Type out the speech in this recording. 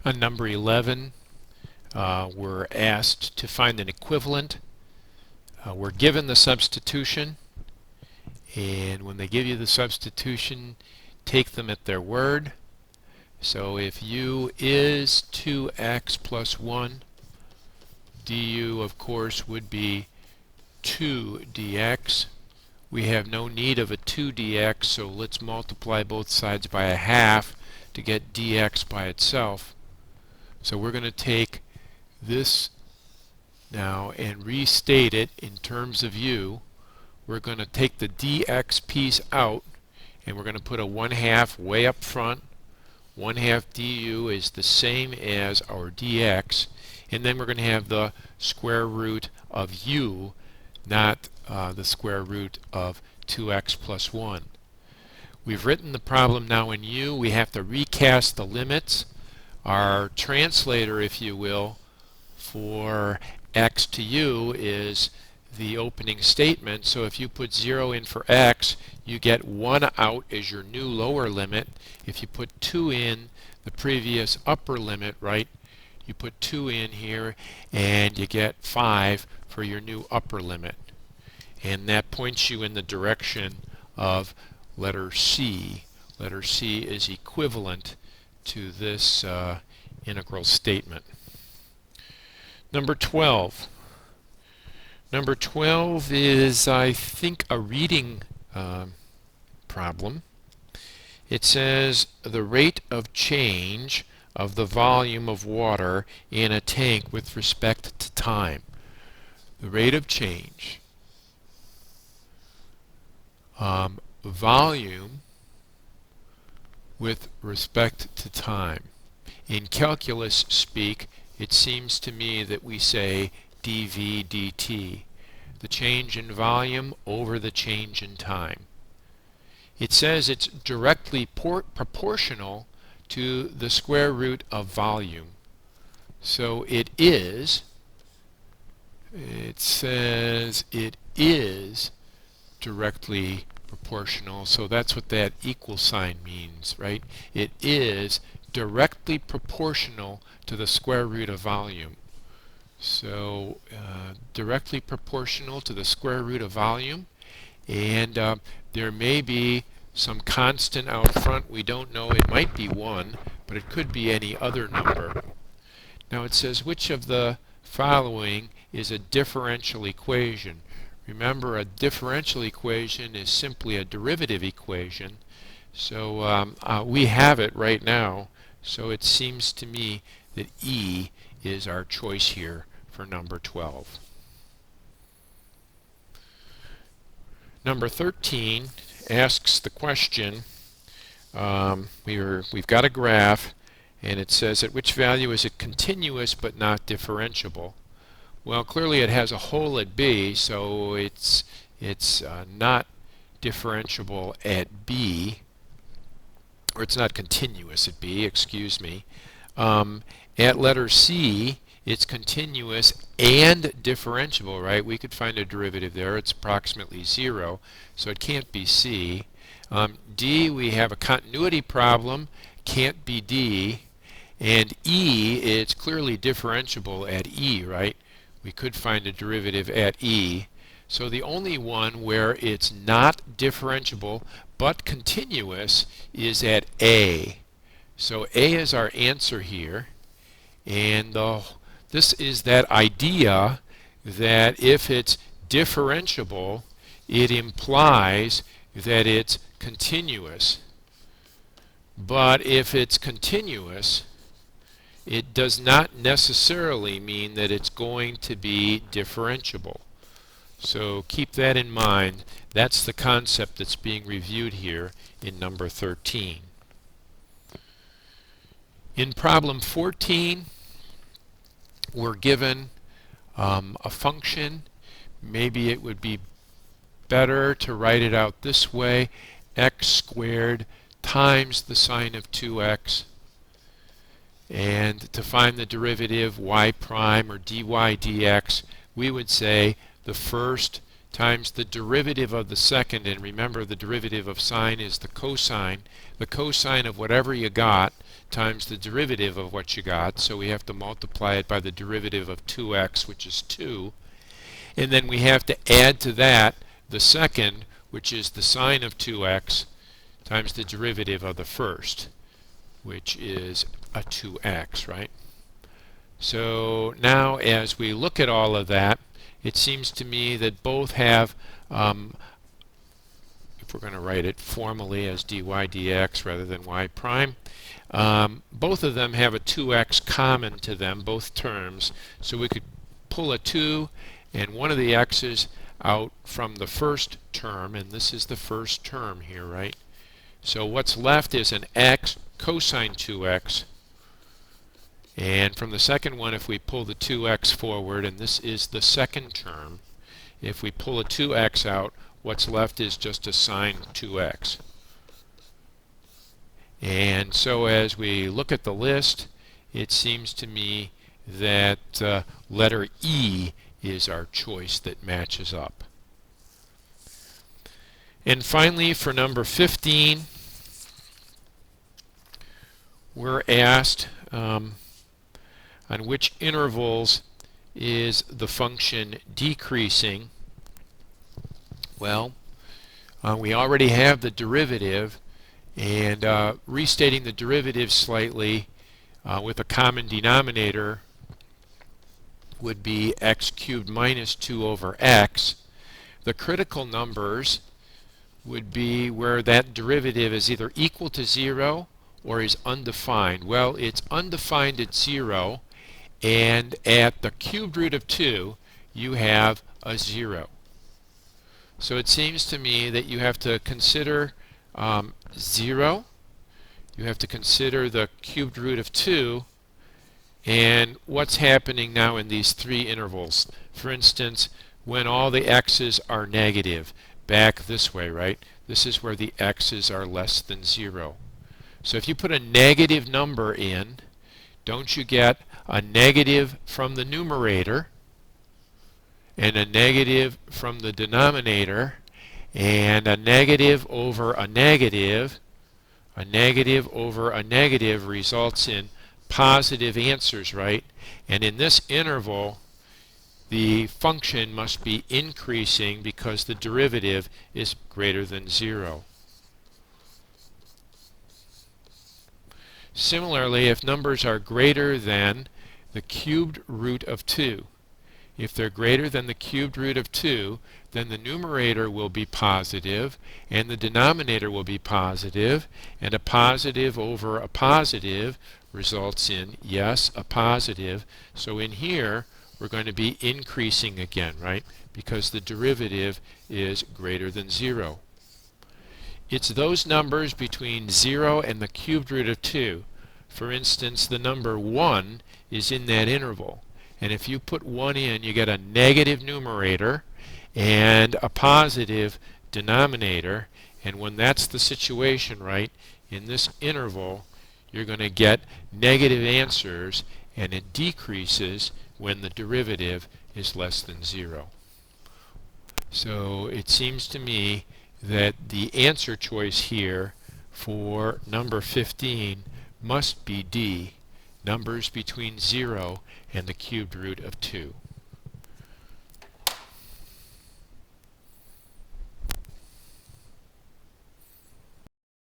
On number 11, we're asked to find an equivalent. We're given the substitution, and when they give you the substitution, take them at their word. So if u is 2x plus 1, du of course would be 2 dx. We have no need of a 2 dx, so let's multiply both sides by a half to get dx by itself. So we're going to take this now and restate it in terms of u. We're going to take the dx piece out, and we're going to put a 1/2 way up front. 1/2 du is the same as our dx, and then we're going to have the square root of u, not the square root of 2x plus 1. We've written the problem now in u. We have to recast the limits. Our translator, if you will, for x to u is the opening statement. So if you put 0 in for x, you get 1 out as your new lower limit. If you put 2 in, the previous upper limit, right, you put 2 in here and you get 5 for your new upper limit. And that points you in the direction of letter C. Letter C is equivalent to this integral statement. Number 12. Number 12 is, I think, a reading problem. It says the rate of change of the volume of water in a tank with respect to time. The rate of change, volume with respect to time. In calculus speak, it seems to me that we say dv dt, the change in volume over the change in time. It says it's directly proportional to the square root of volume. So it says it is directly proportional. So that's what that equal sign means, right? It is directly proportional to the square root of volume. So directly proportional to the square root of volume, and there may be some constant out front. We don't know. It might be 1, but it could be any other number. Now it says which of the following is a differential equation. Remember, a differential equation is simply a derivative equation. So we have it right now. So it seems to me that E is our choice here for number 12. Number 13 asks the question, we've got a graph, and it says at which value is it continuous but not differentiable? Well, clearly it has a hole at B, so it's not differentiable at B, or it's not continuous at B, excuse me. At letter C, it's continuous and differentiable, right? We could find a derivative there. It's approximately 0, so it can't be C. D, we have a continuity problem, can't be D. And E, it's clearly differentiable at E, right? We could find a derivative at E. So the only one where it's not differentiable but continuous is at A. So A is our answer here. And this is that idea that if it's differentiable, it implies that it's continuous. But if it's continuous, it does not necessarily mean that it's going to be differentiable. So keep that in mind. That's the concept that's being reviewed here in number 13. In problem 14, we're given a function. Maybe it would be better to write it out this way: x squared times the sine of 2x. And to find the derivative y prime or dy dx, we would say the first times the derivative of the second, and remember the derivative of sine is the cosine of whatever you got times the derivative of what you got, so we have to multiply it by the derivative of 2x, which is 2, and then we have to add to that the second, which is the sine of 2x, times the derivative of the first, which is a 2x, right? So now as we look at all of that, it seems to me that both have, if we're going to write it formally as dy dx rather than y prime, both of them have a 2x common to them, both terms. So we could pull a 2 and one of the x's out from the first term, and this is the first term here, right? So what's left is an x cosine 2x. And from the second one, if we pull the 2x forward, and this is the second term, if we pull a 2x out, what's left is just a sine 2x. And so as we look at the list, it seems to me that letter E is our choice that matches up. And finally, for number 15, we're asked on which intervals is the function decreasing. Well, we already have the derivative, and restating the derivative slightly with a common denominator would be x cubed minus 2 over x. The critical numbers would be where that derivative is either equal to 0 or is undefined. Well, it's undefined at 0, and at the cubed root of 2 you have a 0. So it seems to me that you have to consider 0, you have to consider the cubed root of 2, and what's happening now in these three intervals. For instance, when all the x's are negative, back this way, right? This is where the x's are less than 0. So if you put a negative number in, don't you get a negative from the numerator and a negative from the denominator, and a negative over a negative over a negative results in positive answers, right? And in this interval, the function must be increasing because the derivative is greater than 0. Similarly, if numbers are greater than the cubed root of 2, if they're greater than the cubed root of 2, then the numerator will be positive and the denominator will be positive, and a positive over a positive results in, yes, a positive. So in here we're going to be increasing again, right? Because the derivative is greater than 0. It's those numbers between 0 and the cubed root of 2. For instance, the number 1 is in that interval. And if you put 1 in, you get a negative numerator and a positive denominator. And when that's the situation, right, in this interval, you're going to get negative answers, and it decreases when the derivative is less than 0. So it seems to me that the answer choice here for number 15 must be D, numbers between 0 and the cubed root of 2.